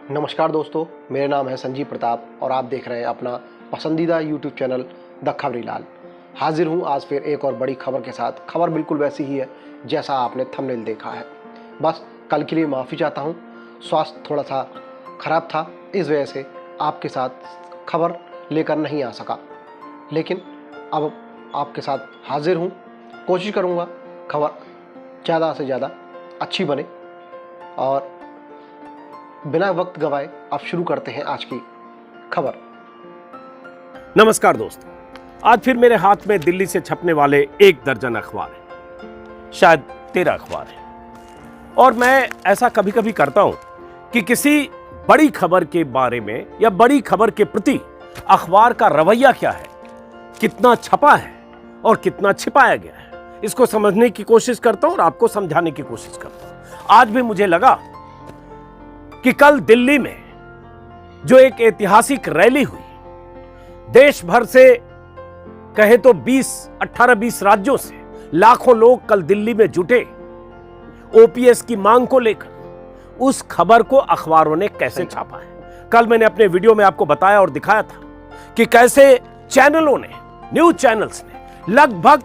नमस्कार दोस्तों, मेरा नाम है संजीव प्रताप और आप देख रहे हैं अपना पसंदीदा यूट्यूब चैनल द खबरीलाल। हाजिर हूँ आज फिर एक और बड़ी खबर के साथ। खबर बिल्कुल वैसी ही है जैसा आपने थंबनेल देखा है। बस कल के लिए माफ़ी चाहता हूँ, स्वास्थ्य थोड़ा सा ख़राब था, इस वजह से आपके साथ खबर लेकर नहीं आ सका, लेकिन अब आपके साथ हाजिर हूँ। कोशिश करूँगा खबर ज़्यादा से ज़्यादा अच्छी बने और बिना वक्त गवाए आप शुरू करते हैं आज की खबर। नमस्कार दोस्तों, आज फिर मेरे हाथ में दिल्ली से छपने वाले 1 दर्जन अखबार है, शायद 13 अखबार है। और मैं ऐसा कभी कभी करता हूं कि किसी बड़ी खबर के बारे में या बड़ी खबर के प्रति अखबार का रवैया क्या है, कितना छपा है और कितना छिपाया गया है, इसको समझने की कोशिश करता हूं और आपको समझाने की कोशिश करता हूं। आज भी मुझे लगा कि कल दिल्ली में जो एक ऐतिहासिक रैली हुई, देश भर से कहे तो 18-20 राज्यों से लाखों लोग कल दिल्ली में जुटे ओपीएस की मांग को लेकर, उस खबर को अखबारों ने कैसे छापा है। कल मैंने अपने वीडियो में आपको बताया और दिखाया था कि कैसे चैनलों ने, न्यूज चैनल्स ने लगभग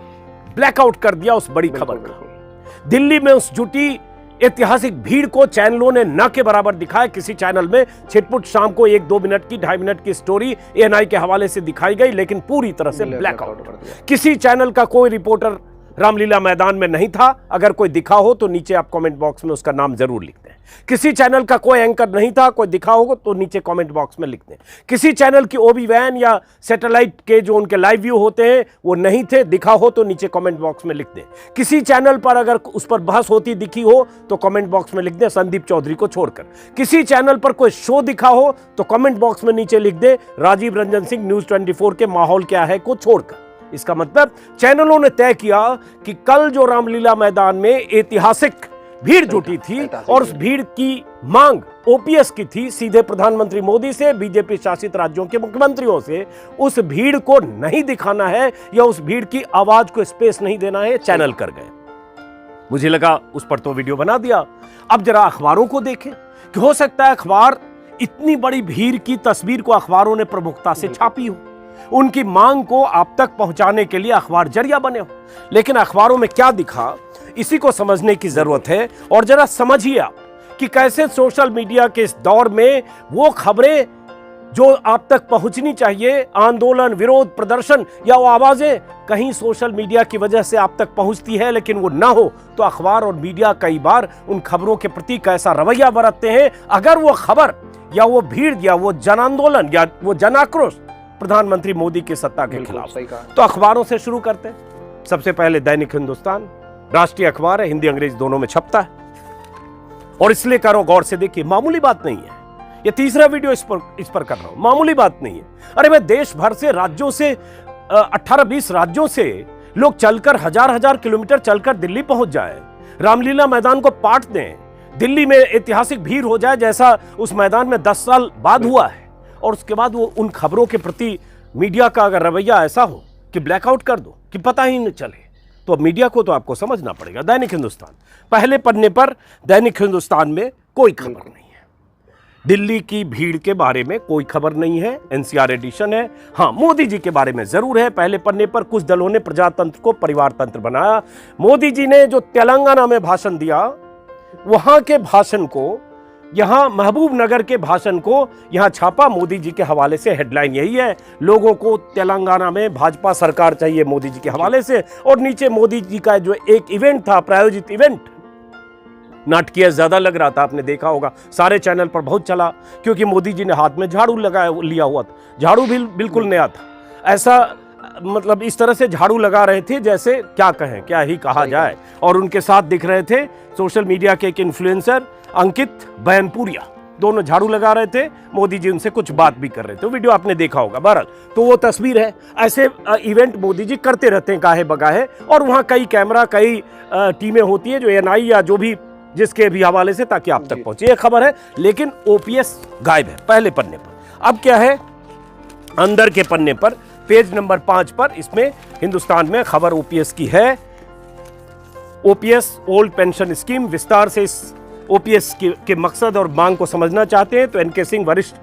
ब्लैकआउट कर दिया उस बड़ी खबर का। दिल्ली में उस जुटी ऐतिहासिक भीड़ को चैनलों ने न के बराबर दिखाया। किसी चैनल में छिटपुट शाम को 1-2 मिनट की, 2.5 मिनट की स्टोरी एएनआई के हवाले से दिखाई गई, लेकिन पूरी तरह से ब्लैकआउट कर दिया। किसी चैनल का कोई रिपोर्टर रामलीला मैदान में नहीं था। अगर कोई दिखा हो तो नीचे आप कमेंट बॉक्स में उसका नाम जरूर लिख दें। किसी चैनल का कोई एंकर नहीं था, कोई दिखा होगा तो नीचे कमेंट बॉक्स में लिख दें। किसी चैनल की ओबी वैन या सैटेलाइट के जो उनके लाइव व्यू होते हैं वो नहीं थे, दिखा हो तो नीचे कमेंट बॉक्स में लिख दें। किसी चैनल पर अगर उस पर बहस होती दिखी हो तो कमेंट बॉक्स में लिख दें, संदीप चौधरी को छोड़कर। किसी चैनल पर कोई शो दिखा हो तो कमेंट बॉक्स में नीचे लिख दें, राजीव रंजन सिंह न्यूज 24 के माहौल क्या है को छोड़कर। इसका मतलब चैनलों ने तय किया कि कल जो रामलीला मैदान में ऐतिहासिक भीड़ जुटी थी और उस भीड़ की मांग ओपीएस की थी, सीधे प्रधानमंत्री मोदी से, बीजेपी शासित राज्यों के मुख्यमंत्रियों से, उस भीड़ को नहीं दिखाना है या उस भीड़ की आवाज को स्पेस नहीं देना है, चैनल कर गए। मुझे लगा उस पर तो वीडियो बना दिया। अब जरा अखबारों को देखें कि हो सकता है अखबार इतनी बड़ी भीड़ की तस्वीर को अखबारों ने प्रमुखता से छापी हो, उनकी मांग को आप तक पहुंचाने के लिए अखबार जरिया बने हो। लेकिन अखबारों में क्या दिखा, इसी को समझने की जरूरत है। और जरा समझिए आप कि कैसे सोशल मीडिया के इस दौर में वो खबरें जो आप तक पहुंचनी चाहिए, आंदोलन, विरोध, प्रदर्शन या वो आवाजें कहीं सोशल मीडिया की वजह से आप तक पहुंचती है, लेकिन वो ना हो तो अखबार और मीडिया कई बार उन खबरों के प्रति कैसा रवैया बरतते हैं। अगर वो खबर या वो भीड़ या वो जन आंदोलन या वो जन आक्रोश प्रधानमंत्री मोदी की सत्ता के खिलाफ, तो अखबारों से शुरू करते हैं। सबसे पहले दैनिक हिंदुस्तान राष्ट्रीय अखबार है, हिंदी अंग्रेजी दोनों में छपता है। और इसलिए करो, गौर से देखिए, मामूली बात नहीं है। ये तीसरा वीडियो इस पर कर रहा हूं, मामूली बात नहीं है। अरे मैं देश भर से, राज्यों से, 18-20 राज्यों से लोग चलकर, हजार किलोमीटर चलकर दिल्ली पहुंच जाए, रामलीला मैदान को पाट दें, दिल्ली में ऐतिहासिक भीड़ हो जाए जैसा उस मैदान में 10 साल बाद हुआ है, और उसके बाद वो उन खबरों के प्रति मीडिया का अगर रवैया ऐसा हो कि ब्लैकआउट कर दो, कि पता ही नहीं चले, तो अब मीडिया को तो आपको समझना पड़ेगा। दैनिक हिंदुस्तान पहले पन्ने पर, दैनिक हिंदुस्तान में कोई खबर नहीं है, दिल्ली की भीड़ के बारे में कोई खबर नहीं है, एनसीआर एडिशन है। हाँ, मोदी जी के बारे में जरूर है। पहले पन्ने पर कुछ दलों ने प्रजातंत्र को परिवार तंत्र बनाया। मोदी जी ने जो तेलंगाना में भाषण दिया, वहां के भाषण को, यहां महबूब नगर के भाषण को यहां छापा मोदी जी के हवाले से। हेडलाइन यही है, लोगों को तेलंगाना में भाजपा सरकार चाहिए मोदी जी के हवाले से। और नीचे मोदी जी का जो एक इवेंट था, प्रायोजित इवेंट, नाटकीय ज्यादा लग रहा था, आपने देखा होगा, सारे चैनल पर बहुत चला, क्योंकि मोदी जी ने हाथ में झाड़ू लिया हुआ था। झाड़ू भी बिल्कुल नया था, ऐसा मतलब इस तरह से झाड़ू लगा रहे थे जैसे क्या कहें, क्या ही कहा जाए। और उनके साथ दिख रहे थे सोशल मीडिया के एक इन्फ्लुएंसर अंकित बयानपुरिया, दोनों झाड़ू लगा रहे थे, मोदी जी उनसे कुछ बात भी कर रहे थे। वीडियो आपने देखा होगा। बहरहाल तो वो तस्वीर है। ऐसे इवेंट मोदी जी करते रहते हैं गाहे बगाहे, और वहाँ कई कैमरा, कई टीमें होती है जो एएनआई या जो भी जिसके भी हवाले से, ताकि आप तक पहुंचे। ये खबर है, लेकिन ओपीएस गायब है पहले पन्ने पर। अब क्या है, अंदर के पन्ने पर पेज नंबर 5 पर, इसमें हिंदुस्तान में खबर ओपीएस की है। ओपीएस ओल्ड पेंशन स्कीम, विस्तार से इस ओपीएस के मकसद और मांग को समझना चाहते हैं तो एनके सिंह वरिष्ठ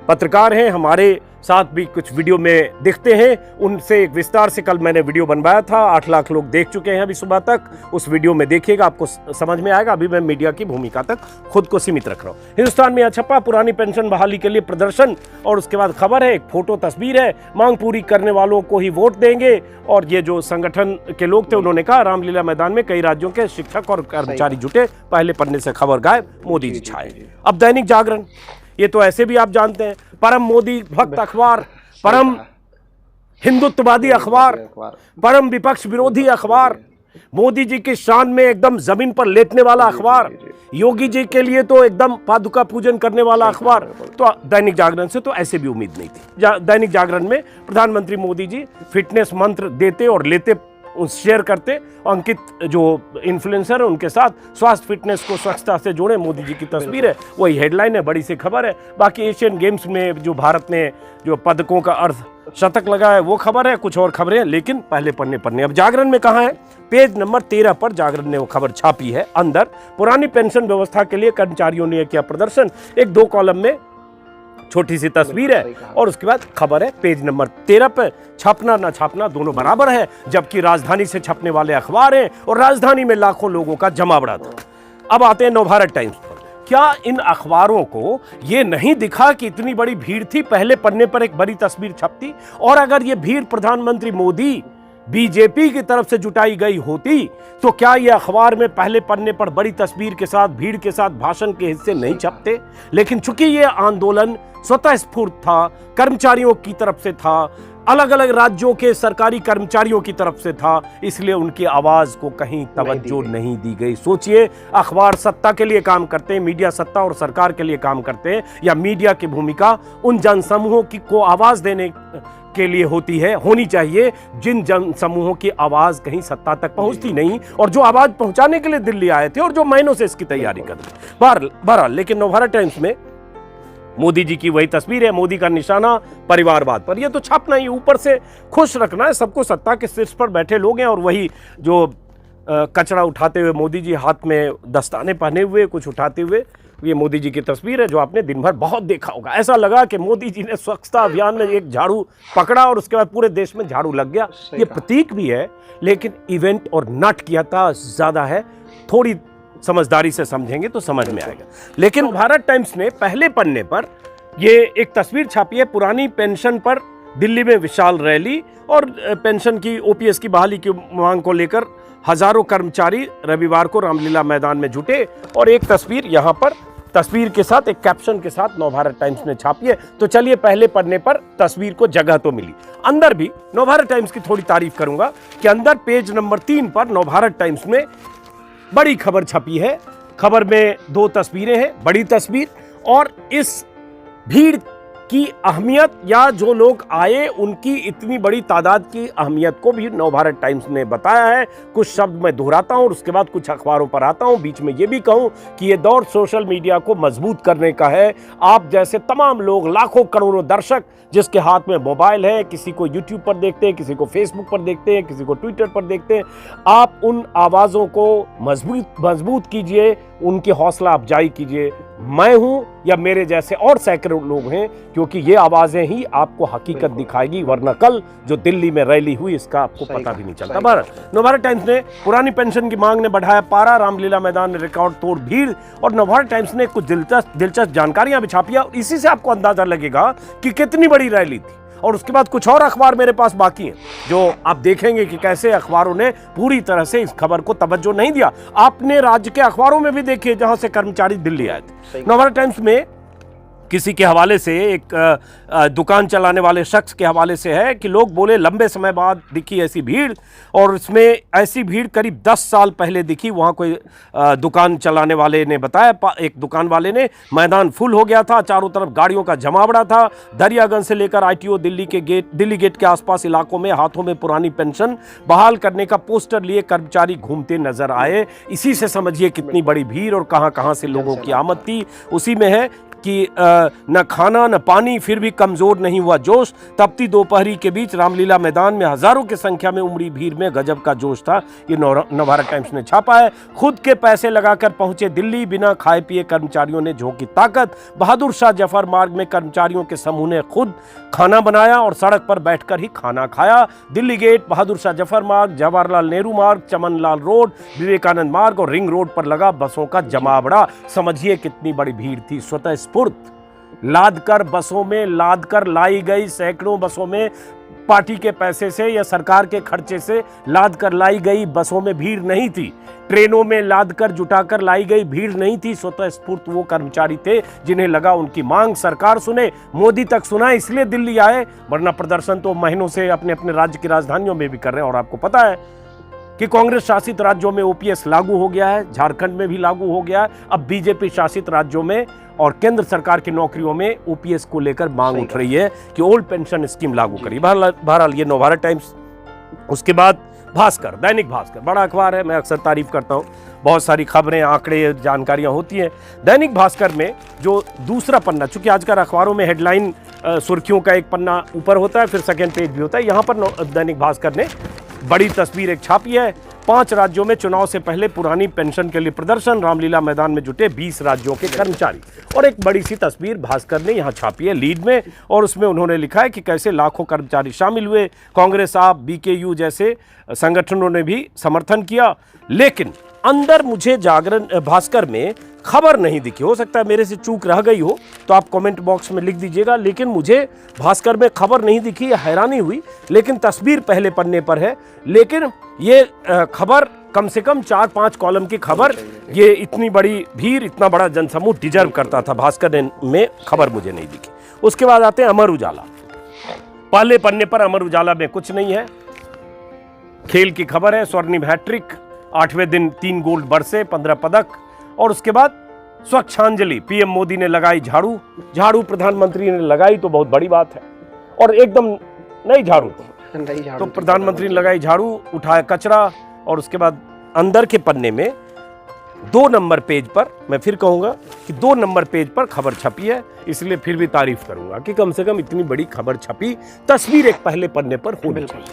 पत्रकार हैं, हमारे साथ भी कुछ वीडियो में दिखते हैं। उनसे एक विस्तार से कल मैंने वीडियो बनवाया था, 8 लाख लोग देख चुके हैं अभी सुबह तक। उस वीडियो में देखिएगा, आपको समझ में आएगा। अभी मैं मीडिया की भूमिका तक खुद को सीमित रख रहा हूँ। हिंदुस्तान में छपा पुरानी पेंशन बहाली के लिए प्रदर्शन, और उसके बाद खबर है, एक फोटो तस्वीर है, मांग पूरी करने वालों को ही वोट देंगे। और ये जो संगठन के लोग थे उन्होंने कहा रामलीला मैदान में कई राज्यों के शिक्षक और कर्मचारी जुटे, पहले पन्ने से खबर गायब, मोदी जी छाए। अब दैनिक जागरण, ये तो ऐसे भी आप जानते हैं परम मोदी भक्त अखबार, परम हिंदुत्ववादी अखबार, परम विपक्ष विरोधी अखबार, मोदी जी की शान में एकदम जमीन पर लेटने वाला अखबार, योगी जी के लिए तो एकदम पादुका पूजन करने वाला अखबार। तो दैनिक जागरण से तो ऐसे भी उम्मीद नहीं थी। दैनिक जागरण में प्रधानमंत्री मोदी जी फिटनेस मंत्र देते और लेते, शेयर करते। अंकित जो इन्फ्लुएंसर है उनके साथ स्वास्थ्य फिटनेस को स्वच्छता से जोड़े मोदी जी की तस्वीर है, वही हेडलाइन है, बड़ी सी खबर है। बाकी एशियन गेम्स में जो भारत ने जो पदकों का अर्ध शतक लगा है वो खबर है, कुछ और खबरें हैं, लेकिन पहले पन्ने। अब जागरण में कहाँ है, पेज नंबर 13 पर जागरण ने वो खबर छापी है। अंदर पुरानी पेंशन व्यवस्था के लिए कर्मचारियों ने किया प्रदर्शन, एक 2 कॉलम में छोटी सी तस्वीर है और उसके बाद खबर है पेज नंबर 13 पर। छापना ना छापना दोनों बराबर है, जबकि राजधानी से छपने वाले अखबार हैं और राजधानी में लाखों लोगों का जमावड़ा था। अब आते हैं नवभारत टाइम्स पर। क्या इन अखबारों को ये नहीं दिखा कि इतनी बड़ी भीड़ थी, पहले पन्ने पर एक बड़ी तस्वीर छपती, और अगर ये भीड़ प्रधानमंत्री मोदी बीजेपी की तरफ से जुटाई गई होती तो क्या ये अखबार में पहले पन्ने पर बड़ी तस्वीर के साथ भीड़ के साथ भाषण के हिस्से नहीं छपते? लेकिन चूंकि ये आंदोलन स्वतः स्फूर्त था, कर्मचारियों की तरफ से था, अलग अलग राज्यों के सरकारी कर्मचारियों की तरफ से था, इसलिए उनकी आवाज को कहीं तवज्जो नहीं दी गई। सोचिए, अखबार सत्ता के लिए काम करते हैं, मीडिया सत्ता और सरकार के लिए काम करते हैं, या मीडिया की भूमिका उन जनसमूहों की को आवाज देने के लिए होनी चाहिए जिन जन समूहों की आवाज कहीं सत्ता तक पहुंचती नहीं, और जो आवाज पहुंचाने के लिए दिल्ली आए थे और जो महीनों से इसकी तैयारी कर रहे। बहरहाल, लेकिन नवभारत टाइम्स में मोदी जी की वही तस्वीर है, मोदी का निशाना परिवारवाद पर। यह तो छापना ही, ऊपर से खुश रखना है सबको, सत्ता के शीर्ष पर बैठे लोग हैं, और वही जो कचरा उठाते हुए मोदी जी, हाथ में दस्ताने पहने हुए कुछ उठाते हुए, ये मोदी जी की तस्वीर है जो आपने दिन भर बहुत देखा होगा। ऐसा लगा कि मोदी जी ने स्वच्छता अभियान में एक झाड़ू पकड़ा और उसके बाद पूरे देश में झाड़ू लग गया। ये प्रतीक भी है, लेकिन इवेंट और नाटकीयता ज्यादा है। थोड़ी समझदारी से समझेंगे तो समझ में आएगा। लेकिन भारत टाइम्स ने पहले पन्ने पर ये एक तस्वीर छापी है, पुरानी पेंशन पर दिल्ली में विशाल रैली, और पेंशन की ओपीएस की बहाली की मांग को लेकर हजारों कर्मचारी रविवार को रामलीला मैदान में जुटे, और एक तस्वीर यहाँ पर तस्वीर के साथ एक कैप्शन के साथ नवभारत टाइम्स ने छापी है। तो चलिए, पहले पन्ने पर तस्वीर को जगह तो मिली। अंदर भी नवभारत टाइम्स की थोड़ी तारीफ करूंगा कि अंदर पेज नंबर 3 पर नवभारत टाइम्स में बड़ी खबर छपी है। खबर में 2 तस्वीरें हैं, बड़ी तस्वीर और इस भीड़ की अहमियत, या जो लोग आए उनकी इतनी बड़ी तादाद की अहमियत को भी नवभारत टाइम्स ने बताया है। कुछ शब्द मैं दोहराता हूं और उसके बाद कुछ अखबारों पर आता हूं। बीच में यह भी कहूं कि यह दौर सोशल मीडिया को मजबूत करने का है। आप जैसे तमाम लोग, लाखों करोड़ों दर्शक जिसके हाथ में मोबाइल है, किसी को यूट्यूब पर देखते हैं, किसी को फेसबुक पर देखते हैं, किसी को ट्विटर पर देखते हैं, आप उन आवाज़ों को मजबूत कीजिए, उनकी हौसला अफजाई कीजिए। मैं हूं या मेरे जैसे और सैकड़ों लोग हैं, क्योंकि ये आवाजें ही आपको हकीकत दिखाएगी, वरना कल जो दिल्ली में रैली हुई इसका आपको पता भी नहीं चलता। नवभारत टाइम्स ने पुरानी पेंशन की मांग ने बढ़ाया पारा, रामलीला मैदान में रिकॉर्ड तोड़ भीड़, और नवभारत टाइम्स ने कुछ दिलचस्प जानकारियां भी छापी, और इसी से आपको अंदाजा लगेगा कि कितनी बड़ी रैली थी। और उसके बाद कुछ और अखबार मेरे पास बाकी हैं, जो आप देखेंगे कि कैसे अखबारों ने पूरी तरह से इस खबर को तवज्जो नहीं दिया। आपने राज्य के अखबारों में भी देखिए जहां से कर्मचारी दिल्ली आए थे। नवभारत टाइम्स में किसी के हवाले से, एक दुकान चलाने वाले शख्स के हवाले से है कि लोग बोले लंबे समय बाद दिखी ऐसी भीड़, और इसमें ऐसी भीड़ करीब 10 साल पहले दिखी। वहाँ कोई दुकान चलाने वाले ने बताया, एक दुकान वाले ने, मैदान फुल हो गया था, चारों तरफ गाड़ियों का जमावड़ा था। दरियागंज से लेकर आईटीओ दिल्ली गेट के आसपास इलाकों में हाथों में पुरानी पेंशन बहाल करने का पोस्टर लिए कर्मचारी घूमते नजर आए। इसी से समझिए कितनी बड़ी भीड़ और कहाँ से लोगों की आमद थी। उसी में है कि न खाना न पानी, फिर भी कमजोर नहीं हुआ जोश। तपती दोपहरी के बीच रामलीला मैदान में हजारों की संख्या में उमड़ी भीड़ में गजब का जोश था। ये नवभारत टाइम्स ने छापा है। खुद के पैसे लगाकर पहुंचे दिल्ली, बिना खाए पिए कर्मचारियों ने झोंकी ताकत। बहादुर शाह जफर मार्ग में कर्मचारियों के समूह ने खुद खाना बनाया और सड़क पर बैठकर ही खाना खाया। दिल्ली गेट, बहादुर शाह जफर मार्ग, जवाहरलाल नेहरू मार्ग, चमनलाल रोड, विवेकानंद मार्ग और रिंग रोड पर लगा बसों का जमावड़ा। समझिए कितनी बड़ी भीड़ थी। स्वतः स्फूर्त लादकर बसों में लादकर लाई गई, सैकड़ों बसों में पार्टी के पैसे से या सरकार के खर्चे से लादकर लाई गई बसों में भीड़ नहीं थी। ट्रेनों में लादकर जुटाकर लाई गई भीड़ नहीं थी। स्वतः स्फूर्त वो कर्मचारी थे जिन्हें लगा उनकी मांग सरकार सुने, मोदी तक सुना, इसलिए दिल्ली आए। वरना प्रदर्शन तो महीनों से अपने अपने राज्य की राजधानियों में भी कर रहे हैं। और आपको पता है कि कांग्रेस शासित राज्यों में ओपीएस लागू हो गया है, झारखंड में भी लागू हो गया है। अब बीजेपी शासित राज्यों में और केंद्र सरकार की नौकरियों में ओपीएस को लेकर मांग उठ रही है कि ओल्ड पेंशन स्कीम लागू करिए। बहरहाल ये नवभारत टाइम्स। उसके बाद भास्कर, दैनिक भास्कर बड़ा अखबार है, मैं अक्सर तारीफ करता हूँ। बहुत सारी खबरें, आंकड़े, जानकारियां होती हैं। दैनिक भास्कर में जो दूसरा पन्ना, चूंकि आजकल अखबारों में हेडलाइन सुर्खियों का एक पन्ना ऊपर होता है, फिर सेकेंड पेज भी होता है, यहाँ पर दैनिक भास्कर ने बड़ी तस्वीर एक छापी है। 5 राज्यों में चुनाव से पहले पुरानी पेंशन के लिए प्रदर्शन, रामलीला मैदान में जुटे 20 राज्यों के कर्मचारी। और एक बड़ी सी तस्वीर भास्कर ने यहाँ छापी है लीड में, और उसमें उन्होंने लिखा है कि कैसे लाखों कर्मचारी शामिल हुए। कांग्रेस, आप, बीकेयू जैसे संगठनों ने भी समर्थन किया। लेकिन अंदर मुझे जागरण भास्कर में खबर नहीं दिखी। हो सकता है मेरे से चूक रह गई हो, तो आप कमेंट बॉक्स में लिख दीजिएगा। लेकिन मुझे भास्कर में खबर नहीं दिखी, हैरानी हुई। लेकिन तस्वीर पहले पन्ने पर है। लेकिन ये खबर कम से कम 4-5 कॉलम की खबर, ये इतनी बड़ी भीड़, इतना बड़ा जनसमूह डिजर्व करता था। भास्कर में खबर मुझे नहीं दिखी। उसके बाद आते हैं अमर उजाला। पहले पन्ने पर अमर उजाला में कुछ नहीं है। खेल की खबर है, स्वर्णिम हैट्रिक, 8वें दिन 3 गोल्ड बरसे, 15 पदक। और उसके बाद स्वच्छांजलि, पीएम मोदी ने लगाई झाड़ू। झाड़ू प्रधानमंत्री ने लगाई तो बहुत बड़ी बात है, और एकदम नई झाड़ू तो प्रधानमंत्री ने लगाई झाड़ू, उठाया कचरा। और उसके बाद अंदर के पन्ने में 2 नंबर पेज पर, मैं फिर कहूंगा कि 2 नंबर पेज पर खबर छपी है, इसलिए फिर भी तारीफ करूंगा कि कम से कम इतनी बड़ी खबर छपी, तस्वीर एक पहले पन्ने पर होनी चाहिए।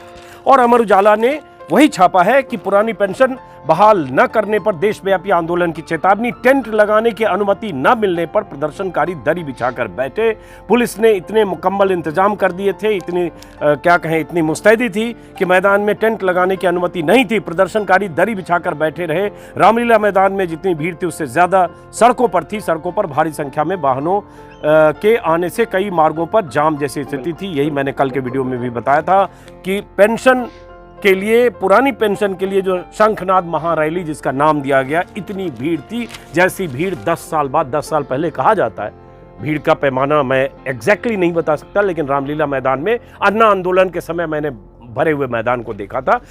और अमर उजाला ने वही छापा है कि पुरानी पेंशन बहाल न करने पर देशव्यापी आंदोलन की चेतावनी। टेंट लगाने की अनुमति न मिलने पर प्रदर्शनकारी दरी बिछाकर बैठे। पुलिस ने इतने मुकम्मल इंतजाम कर दिए थे, इतनी मुस्तैदी थी कि मैदान में टेंट लगाने की अनुमति नहीं थी। प्रदर्शनकारी दरी बिछाकर बैठे रहे। रामलीला मैदान में जितनी भीड़ थी उससे ज्यादा सड़कों पर थी। सड़कों पर भारी संख्या में वाहनों के आने से कई मार्गों पर जाम जैसी स्थिति थी। यही मैंने कल के वीडियो में भी बताया था कि पेंशन के लिए, पुरानी पेंशन के लिए जो शंखनाद महारैली जिसका नाम दिया गया, इतनी भीड़ थी जैसी भीड़ 10 साल बाद, 10 साल पहले कहा जाता है। भीड़ का पैमाना मैं एग्जैक्टली नहीं बता सकता, लेकिन रामलीला मैदान में अन्ना आंदोलन के समय मैंने भरे हुए मैदान को देखा था।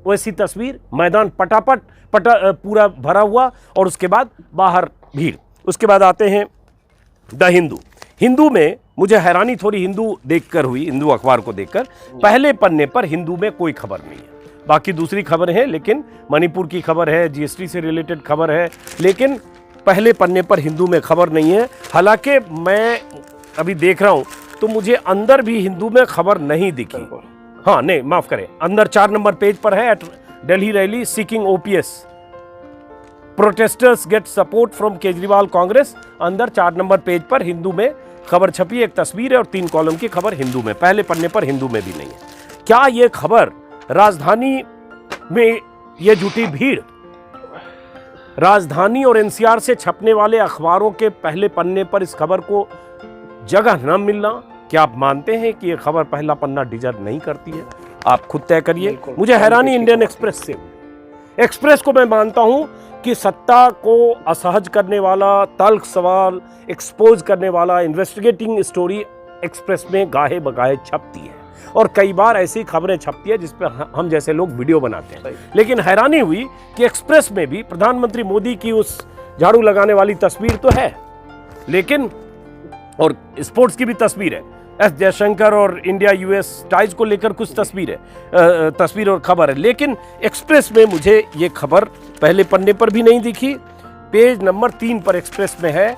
वैसी तस्वीर, मैदान पटापट पूरा भरा हुआ, और उसके बाद बाहर भीड़। उसके बाद आते हैं द हिंदू। हिंदू में मुझे हैरानी थोड़ी हिंदू देखकर हुई, हिंदू अखबार को देखकर। पहले पन्ने पर हिंदू में कोई खबर नहीं है। बाकी दूसरी खबर है, लेकिन मणिपुर की खबर है, जीएसटी से रिलेटेड खबर है, लेकिन पहले पन्ने पर हिंदू में खबर नहीं है। हालांकि मैं अभी देख रहा हूं तो मुझे अंदर भी हिंदू में खबर नहीं दिखी। हाँ नहीं, माफ करें, अंदर 4 नंबर पेज पर है, Delhi rally seeking OPS, protesters get support from Kejriwal Congress. अंदर 4 नंबर पेज पर हिंदू में खबर छपी, एक तस्वीर है और 3 कॉलम की खबर हिंदू में। पहले पन्ने पर हिंदू में भी नहीं है। क्या ये खबर राजधानी में ये जुटी भीड़, राजधानी और एनसीआर से छपने वाले अखबारों के पहले पन्ने पर इस खबर को जगह न मिलना, क्या आप मानते हैं कि यह खबर पहला पन्ना डिजर्व नहीं करती है? आप खुद तय करिए। मुझे हैरानी इंडियन एक्सप्रेस से। एक्सप्रेस को मैं मानता हूं कि सत्ता को असहज करने वाला, तल्ख सवाल एक्सपोज करने वाला इन्वेस्टिगेटिंग स्टोरी एक्सप्रेस में गाहे बगाहे छपती है, और कई बार ऐसी खबरें छपती है जिस पर हम जैसे लोग वीडियो बनाते हैं। लेकिन हैरानी हुई कि एक्सप्रेस में भी प्रधानमंत्री मोदी की उस झाड़ू लगाने वाली तस्वीर तो है, लेकिन और स्पोर्ट्स की भी तस्वीर है, एस जयशंकर और इंडिया यूएस टाइज को लेकर कुछ तस्वीर और खबर है, लेकिन एक्सप्रेस में मुझे ये खबर पहले पन्ने पर भी नहीं दिखी। पेज नंबर 3 पर एक्सप्रेस में है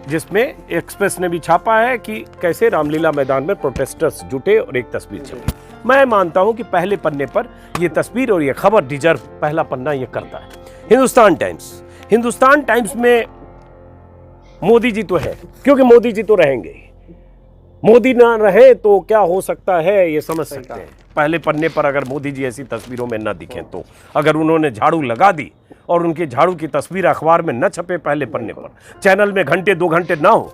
जिसमें एक्सप्रेस ने भी छापा है कि कैसे रामलीला मैदान में प्रोटेस्टर्स जुटे और एक तस्वीर छपी। मैं मानता हूं कि पहले पन्ने पर यह तस्वीर और यह खबर डिजर्व पहला पन्ना यह करता है। हिंदुस्तान टाइम्स में मोदी जी तो है, क्योंकि मोदी जी तो रहेंगे। मोदी ना रहे तो क्या हो सकता है ये समझ सकते हैं। पहले पन्ने पर अगर मोदी जी ऐसी तस्वीरों में न दिखें, तो अगर उन्होंने झाड़ू लगा दी और उनके झाड़ू की तस्वीर अखबार में न छपे पहले पन्ने पर, चैनल में घंटे 2 घंटे ना हो,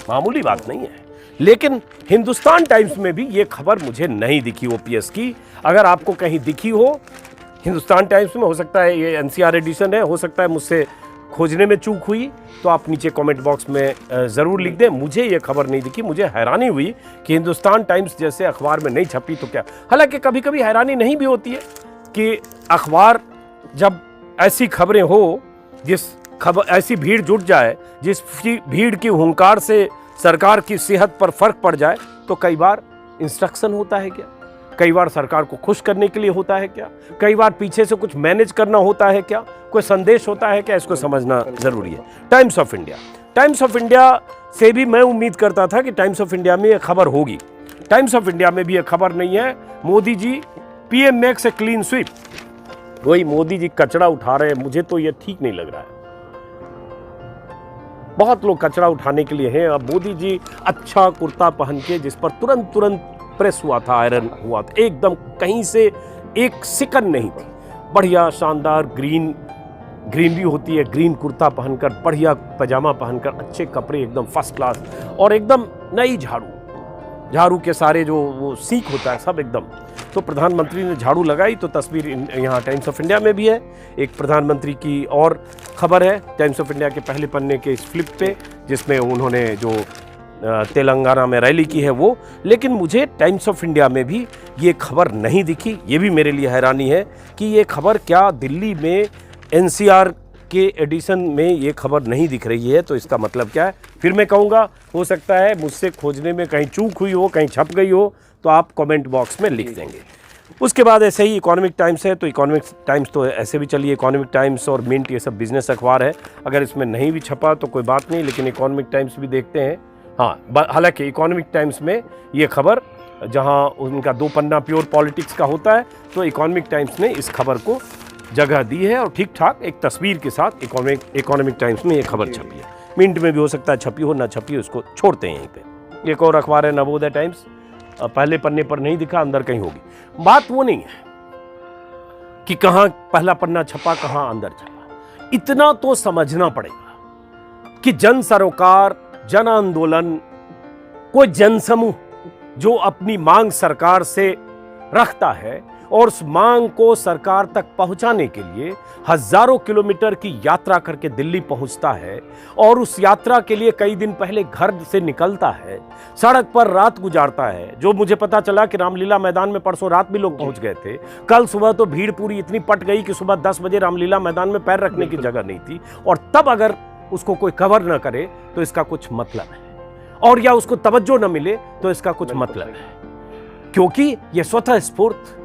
मामूली बात नहीं है। लेकिन हिंदुस्तान टाइम्स में भी ये खबर मुझे नहीं दिखी ओपीएस की। अगर आपको कहीं दिखी हो हिंदुस्तान टाइम्स में, हो सकता है ये एनसीआर एडिशन है, हो सकता है मुझसे खोजने में चूक हुई, तो आप नीचे कमेंट बॉक्स में ज़रूर लिख दें। मुझे ये खबर नहीं दिखी। मुझे हैरानी हुई कि हिंदुस्तान टाइम्स जैसे अखबार में नहीं छपी तो क्या। हालांकि कभी कभी हैरानी नहीं भी होती है कि अखबार जब ऐसी खबरें हो, जिस खबर ऐसी भीड़ जुट जाए, जिस भीड़ की हुंकार से सरकार की सेहत पर फर्क पड़ जाए, तो कई बार इंस्ट्रक्शन होता है क्या, कई बार सरकार को खुश करने के लिए होता है क्या, कई बार पीछे से कुछ मैनेज करना होता है क्या, कोई संदेश होता है क्या, इसको समझना जरूरी है। टाइम्स ऑफ इंडिया से भी मैं उम्मीद करता था कि टाइम्स ऑफ इंडिया में यह खबर होगी। टाइम्स ऑफ इंडिया में भी यह खबर नहीं है। Modi ji PM makes a clean sweep, वही मोदी जी कचरा उठा रहे हैं। मुझे तो यह ठीक नहीं लग रहा है। बहुत लोग कचरा उठाने के लिए हैं। अब मोदी जी अच्छा कुर्ता पहन के, जिस पर तुरंत प्रेस हुआ था, आयरन हुआ था, एकदम कहीं से एक सिकन नहीं थी, बढ़िया शानदार ग्रीन भी होती है, ग्रीन कुर्ता पहनकर, बढ़िया पजामा पहनकर, अच्छे कपड़े एकदम फर्स्ट क्लास, और एकदम नई झाड़ू के सारे जो वो सीख होता है सब एकदम। तो प्रधानमंत्री ने झाड़ू लगाई, तो तस्वीर यहाँ टाइम्स ऑफ इंडिया में भी है। एक प्रधानमंत्री की और खबर है टाइम्स ऑफ इंडिया के पहले पन्ने के इस फ्लिप पे, जिसमें उन्होंने जो तेलंगाना में रैली की है वो। लेकिन मुझे टाइम्स ऑफ इंडिया में भी ये खबर नहीं दिखी। ये भी मेरे लिए हैरानी है कि ये खबर क्या दिल्ली में एनसीआर के एडिशन में ये खबर नहीं दिख रही है। तो इसका मतलब क्या है? फिर मैं कहूँगा, हो सकता है मुझसे खोजने में कहीं चूक हुई हो, कहीं छप गई हो, तो आप कमेंट बॉक्स में लिख देंगे। उसके बाद ऐसे ही इकोनॉमिक टाइम्स है, तो इकोनॉमिक टाइम्स तो ऐसे भी चलिए, इकोनॉमिक टाइम्स और मिंट ये सब बिजनेस अखबार है। अगर इसमें नहीं भी छपा तो कोई बात नहीं, लेकिन इकोनॉमिक टाइम्स भी देखते हैं। हाँ, हालांकि इकोनॉमिक टाइम्स में ये खबर, जहां उनका 2 पन्ना प्योर पॉलिटिक्स का होता है, तो इकोनॉमिक टाइम्स ने इस खबर को जगह दी है और ठीक ठाक एक तस्वीर के साथ इकोनॉमिक टाइम्स में ये खबर छपी है। मिंट में भी हो सकता है छपी हो, ना छपी हो, उसको छोड़ते हैं यहीं पे। एक और अखबार है नवोदय टाइम्स, पहले पन्ने पर नहीं दिखा, अंदर कहीं होगी। बात वो नहीं है कि कहाँ पहला पन्ना छपा, कहाँ अंदर छपा। इतना तो समझना पड़ेगा कि जन सरोकार, जन आंदोलन, कोई जनसमूह जो अपनी मांग सरकार से रखता है और उस मांग को सरकार तक पहुंचाने के लिए हजारों किलोमीटर की यात्रा करके दिल्ली पहुंचता है, और उस यात्रा के लिए कई दिन पहले घर से निकलता है, सड़क पर रात गुजारता है। जो मुझे पता चला कि रामलीला मैदान में परसों रात भी लोग पहुंच गए थे। कल सुबह तो भीड़ पूरी इतनी पट गई कि सुबह 10 बजे रामलीला मैदान में पैर रखने की जगह नहीं थी, और तब अगर उसको कोई कवर न करे तो इसका कुछ मतलब है, और या उसको तवज्जो न मिले तो इसका कुछ मतलब है। क्योंकि यह स्वतः स्फूर्त,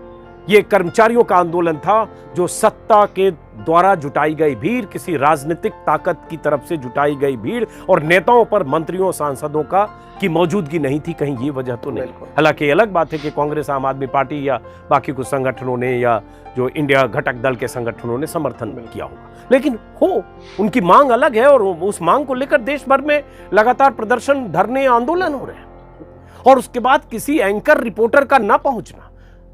ये कर्मचारियों का आंदोलन था, जो सत्ता के द्वारा जुटाई गई भीड़, किसी राजनीतिक ताकत की तरफ से जुटाई गई भीड़, और नेताओं पर, मंत्रियों, सांसदों का की मौजूदगी नहीं थी। कहीं ये वजह तो नहीं। हालांकि अलग बात है कि कांग्रेस, आम आदमी पार्टी या बाकी कुछ संगठनों ने, या जो इंडिया घटक दल के संगठनों ने समर्थन किया होगा, लेकिन हो उनकी मांग अलग है, और उस मांग को लेकर देश भर में लगातार प्रदर्शन, धरने, आंदोलन हो रहे हैं। और उसके बाद किसी एंकर रिपोर्टर का ना पहुंचना,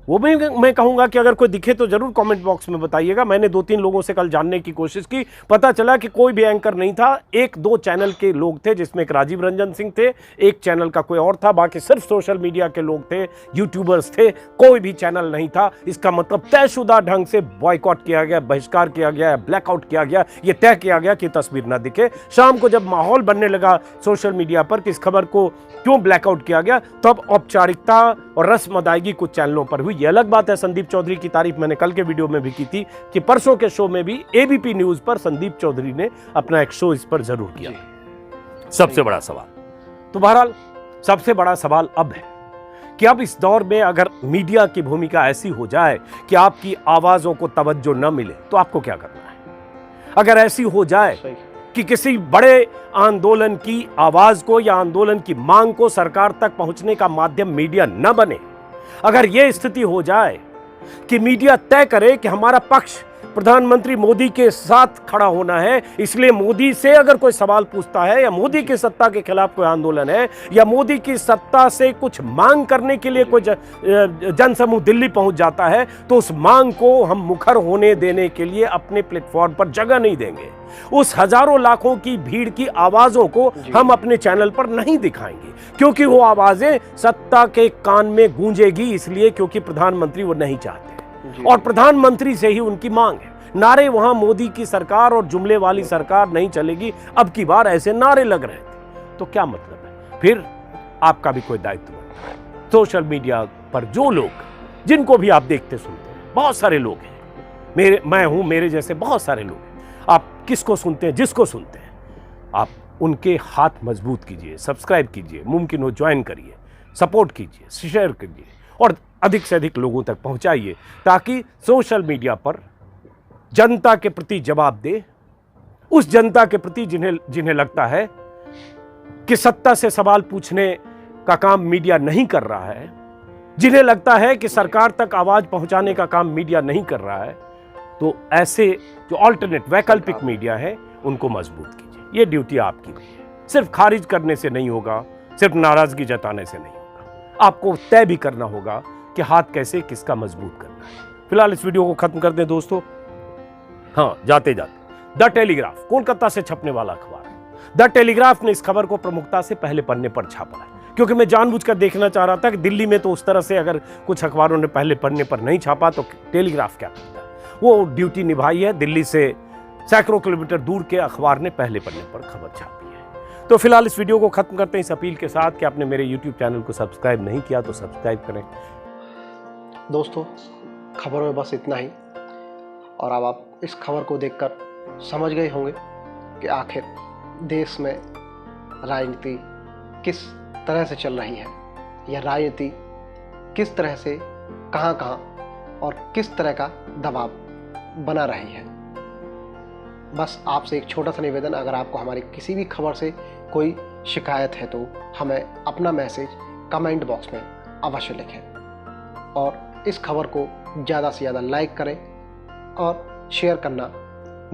वो भी मैं कहूंगा कि अगर कोई दिखे तो जरूर कमेंट बॉक्स में बताइएगा। मैंने 2-3 लोगों से कल जानने की कोशिश की, पता चला कि कोई भी एंकर नहीं था। 1-2 चैनल के लोग थे, जिसमें एक राजीव रंजन सिंह थे, एक चैनल का कोई और था, बाकी सिर्फ सोशल मीडिया के लोग थे, यूट्यूबर्स थे, कोई भी चैनल नहीं था। इसका मतलब तयशुदा ढंग से बॉयकॉट किया गया, बहिष्कार किया गया, ब्लैकआउट किया गया। ये तय किया गया कि तस्वीर ना दिखे। शाम को जब माहौल बनने लगा सोशल मीडिया पर कि इस खबर को क्यों ब्लैकआउट किया गया, तब औपचारिकता और रस्म अदायगी कुछ चैनलों पर हुई। ये अलग बात है। संदीप चौधरी की तारीफ मैंने कल के वीडियो में भी की थी कि परसों के शो में भी एबीपी न्यूज पर संदीप चौधरी ने अपना एक शो इस पर जरूर किया। सबसे बड़ा सवाल, तो बहरहाल सबसे बड़ा सवाल अब है कि अब इस दौर में अगर मीडिया की भूमिका ऐसी हो जाए कि आपकी आवाजों को तवज्जो न मिले, तो आपको क्या करना है। अगर ऐसी हो जाए कि किसी बड़े आंदोलन की आवाज को या आंदोलन की मांग को सरकार तक पहुंचने का माध्यम मीडिया न बने, अगर यह स्थिति हो जाए कि मीडिया तय करे कि हमारा पक्ष प्रधानमंत्री मोदी के साथ खड़ा होना है, इसलिए मोदी से अगर कोई सवाल पूछता है या मोदी की सत्ता के खिलाफ कोई आंदोलन है या मोदी की सत्ता से कुछ मांग करने के लिए कोई जनसमूह दिल्ली पहुंच जाता है, तो उस मांग को हम मुखर होने देने के लिए अपने प्लेटफॉर्म पर जगह नहीं देंगे। उस हजारों लाखों की भीड़ की आवाजों को हम अपने चैनल पर नहीं दिखाएंगे, क्योंकि वो आवाजें सत्ता के कान में गूंजेगी, इसलिए क्योंकि प्रधानमंत्री वो नहीं चाहते और प्रधानमंत्री से ही उनकी मांग है। नारे वहां मोदी की सरकार और जुमले वाली सरकार नहीं चलेगी, अब की बार ऐसे नारे लग रहे थे, तो क्या मतलब है? फिर आपका भी कोई दायित्व बनता है। सोशल मीडिया पर जो लोग, जिनको भी आप देखते सुनते हैं, बहुत सारे लोग हैं, मैं हूं, मेरे जैसे बहुत सारे लोग हैं। आप किसको सुनते हैं, जिसको सुनते हैं, आप उनके हाथ मजबूत कीजिए, सब्सक्राइब कीजिए, मुमकिन हो ज्वाइन करिए, सपोर्ट कीजिए, शेयर कीजिए और अधिक से अधिक लोगों तक पहुंचाइए, ताकि सोशल मीडिया पर जनता के प्रति जवाब दे, उस जनता के प्रति जिन्हें लगता है कि सत्ता से सवाल पूछने का काम मीडिया नहीं कर रहा है, जिन्हें लगता है कि सरकार तक आवाज पहुंचाने का काम मीडिया नहीं कर रहा है, तो ऐसे जो ऑल्टरनेट वैकल्पिक मीडिया है उनको मजबूत कीजिए। ये ड्यूटी आपकी भी है। सिर्फ खारिज करने से नहीं होगा, सिर्फ नाराजगी जताने से नहीं होगा, आपको तय भी करना होगा कि हाथ कैसे किसका मजबूत करना है। फिलहाल इस वीडियो को खत्म कर दें दोस्तों। हाँ, जाते जाते द टेलीग्राफ कोलकाता से छपने वाला अखबार है। द टेलीग्राफ ने इस खबर को प्रमुखता से पहले पन्ने पर छापा है, क्योंकि मैं जानबूझकर देखना चाह रहा था कि दिल्ली में तो उस तरह से अगर कुछ अखबारों ने पहले पन्ने पर नहीं छापा तो टेलीग्राफ क्या करता है। वो ड्यूटी निभाई है, दिल्ली से सैकड़ों किलोमीटर दूर के अखबार ने पहले पन्ने पर खबर छापी है। तो फिलहाल इस वीडियो को खत्म करते हैं इस अपील के साथ कि आपने मेरे YouTube चैनल को सब्सक्राइब नहीं किया तो सब्सक्राइब करें। दोस्तों, खबरों में बस इतना ही, और अब आप इस खबर को देखकर समझ गए होंगे कि आखिर देश में राजनीति किस तरह से चल रही है, यह राजनीति किस तरह से कहां और किस तरह का दबाव बना रही है। बस आपसे एक छोटा सा निवेदन, अगर आपको हमारी किसी भी खबर से कोई शिकायत है तो हमें अपना मैसेज कमेंट बॉक्स में अवश्य लिखें और इस खबर को ज़्यादा से ज़्यादा लाइक करें और शेयर करना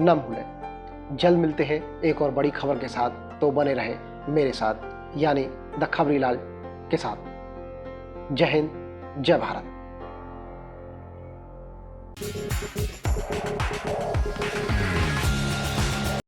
न भूलें। जल्द मिलते हैं एक और बड़ी खबर के साथ, तो बने रहें मेरे साथ, यानी द खबरीलाल के साथ। जय हिंद, जय भारत।